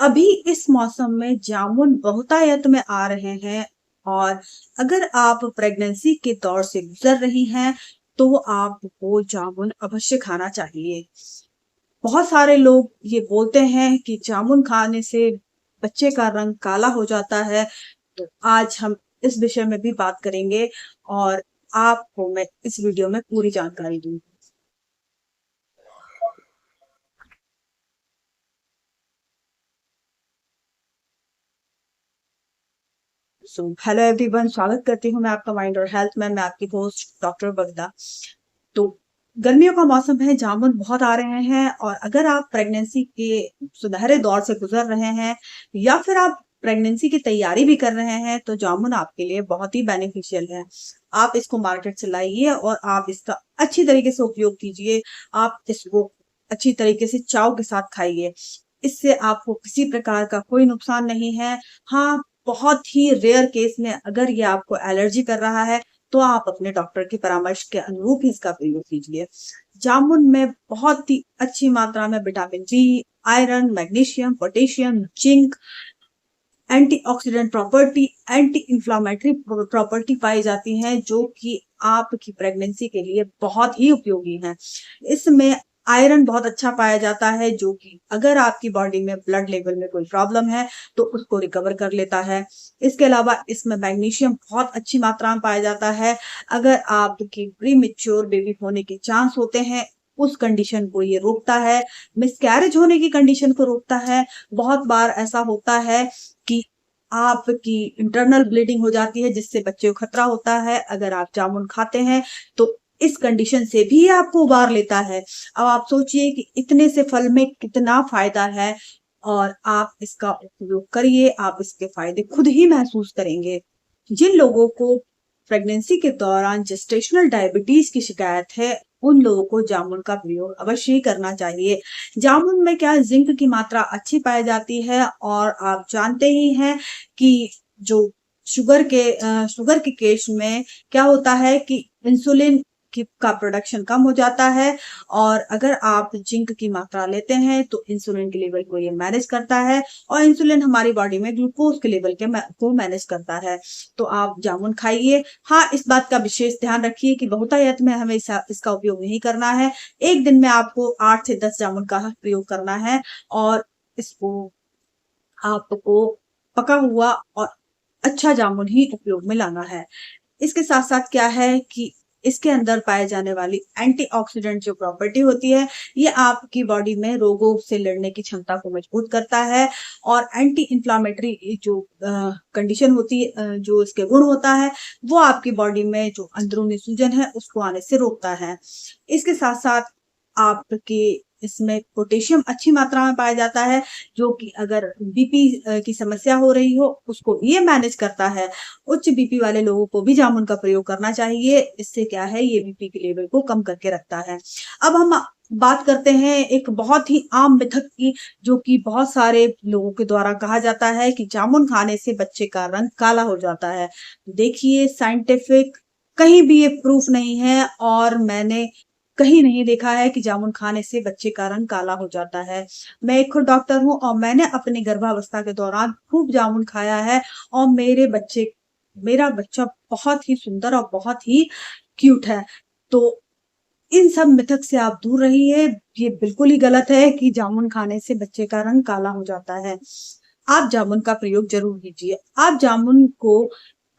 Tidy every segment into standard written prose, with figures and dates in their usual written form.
अभी इस मौसम में जामुन बहुतायत में आ रहे हैं और अगर आप प्रेगनेंसी के दौर से गुजर रही हैं तो आपको जामुन अवश्य खाना चाहिए। बहुत सारे लोग ये बोलते हैं कि जामुन खाने से बच्चे का रंग काला हो जाता है। तो आज हम इस विषय में भी बात करेंगे और आपको मैं इस वीडियो में पूरी जानकारी दूंगी। सो हेलो एवरीवन, स्वागत करती हूँ मैं आपका माइंड और हेल्थ में। मैं आपकी होस्ट डॉक्टर बगदा। तो गर्मियों का मौसम है, जामुन बहुत आ रहे हैं और अगर आप प्रेगनेंसी के सुनहरे दौर से गुजर रहे हैं या फिर आप प्रेगनेंसी की तैयारी भी कर रहे हैं तो जामुन आपके लिए बहुत ही बेनिफिशियल है। आप इसको मार्केट से लाइए और आप इसका अच्छी तरीके से उपयोग कीजिए। आप इसको अच्छी तरीके से चाव के साथ खाइए। इससे आपको किसी प्रकार का कोई नुकसान नहीं है। हाँ, बहुत ही रेयर केस में अगर ये आपको एलर्जी कर रहा है तो आप अपने डॉक्टर की परामर्श के अनुरूप ही इसका प्रयोग कीजिए। जामुन में बहुत ही अच्छी मात्रा में vitamin B, iron, magnesium, potassium, zinc, antioxidant property, anti inflammatory property पाई जाती हैं जो कि आपकी प्रेगनेंसी के लिए बहुत ही उपयोगी है। इसमें आयरन बहुत अच्छा पाया जाता है जो कि अगर आपकी बॉडी में ब्लड लेवल में कोई प्रॉब्लम है तो उसको रिकवर कर लेता है। इसके अलावा इसमें मैग्नीशियम बहुत अच्छी मात्रा में पाया जाता है। अगर आपकी प्री मेच्योर बेबी होने के चांस होते हैं उस कंडीशन को ये रोकता है। मिसकैरेज होने की कंडीशन को रोकता है। बहुत बार ऐसा होता है कि आपकी इंटरनल ब्लीडिंग हो जाती है जिससे बच्चे को खतरा होता है। अगर आप जामुन खाते हैं तो इस कंडीशन से भी आपको उबार लेता है। अब आप सोचिए कि इतने से फल में कितना फायदा है और आप इसका उपयोग करिए, आप इसके फायदे खुद ही महसूस करेंगे। जिन लोगों को प्रेगनेंसी के दौरान जेस्टेशनल डायबिटीज की शिकायत है उन लोगों को जामुन का प्रयोग अवश्य ही करना चाहिए। जामुन में क्या जिंक की मात्रा अच्छी पाई जाती है और आप जानते ही हैं कि जो शुगर के केस में क्या होता है कि इंसुलिन का प्रोडक्शन कम हो जाता है और अगर आप जिंक की मात्रा लेते हैं तो इंसुलिन के लेवल को ये मैनेज करता है और इंसुलिन हमारी बॉडी में ग्लूकोज के लेवल को मैनेज करता है। तो आप जामुन खाइए। हाँ, इस बात का विशेष ध्यान रखिए कि बहुतायत में हमें इसका उपयोग नहीं करना है। एक दिन में आपको 8 से 10 जामुन का प्रयोग करना है और इसको आपको पका हुआ और अच्छा जामुन ही उपयोग में लाना है। इसके साथ साथ क्या है कि इसके अंदर पाए जाने वाली एंटीऑक्सीडेंट जो प्रॉपर्टी होती है ये आपकी बॉडी में रोगों से लड़ने की क्षमता को मजबूत करता है और एंटी इंफ्लामेटरी जो कंडीशन होती है, जो इसके गुण होता है वो आपकी बॉडी में जो अंदरूनी सूजन है उसको आने से रोकता है। इसके साथ साथ आपके इसमें पोटेशियम अच्छी मात्रा में पाया जाता है जो कि अगर बीपी की समस्या हो रही हो उसको ये मैनेज करता है। उच्च बीपी वाले लोगों को भी जामुन का प्रयोग करना चाहिए। इससे क्या है, ये बीपी के लेवल को कम करके रखता है। अब हम बात करते हैं एक बहुत ही आम मिथक की जो कि बहुत सारे लोगों के द्वारा कहा जाता है कि जामुन खाने से बच्चे का रंग काला हो जाता है। देखिए, साइंटिफिक कहीं भी ये प्रूफ नहीं है और मैंने कहीं नहीं देखा है कि जामुन खाने से बच्चे का रंग काला हो जाता है। मैं एक खुद डॉक्टर हूँ और मैंने अपनी गर्भावस्था के दौरान खूब जामुन खाया है और मेरा बच्चा बहुत ही सुंदर और बहुत ही क्यूट है। तो इन सब मिथक से आप दूर रहिए। ये बिल्कुल ही गलत है कि जामुन खाने से बच्चे का रंग काला हो जाता है। आप जामुन का प्रयोग जरूर कीजिए। आप जामुन को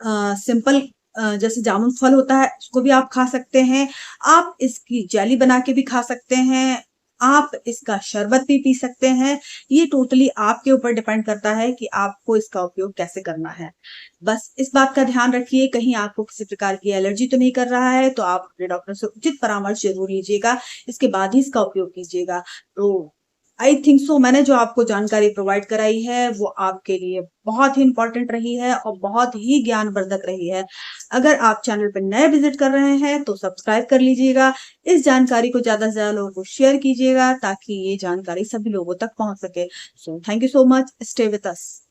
सिंपल जैसे जामुन फल होता है उसको भी आप खा सकते हैं। आप इसकी जेली बना के भी खा सकते हैं। आप इसका शरबत भी पी सकते हैं। ये टोटली आपके ऊपर डिपेंड करता है कि आपको इसका उपयोग कैसे करना है। बस इस बात का ध्यान रखिए कहीं आपको किसी प्रकार की एलर्जी तो नहीं कर रहा है तो आप अपने डॉक्टर से उचित परामर्श जरूर लीजिएगा। इसके बाद ही इसका उपयोग कीजिएगा। तो आई थिंक सो मैंने जो आपको जानकारी प्रोवाइड कराई है वो आपके लिए बहुत ही इंपॉर्टेंट रही है और बहुत ही ज्ञानवर्धक रही है। अगर आप चैनल पर नए विजिट कर रहे हैं तो सब्सक्राइब कर लीजिएगा। इस जानकारी को ज्यादा से ज्यादा लोगों को शेयर कीजिएगा ताकि ये जानकारी सभी लोगों तक पहुंच सके। So thank you so much, stay with us.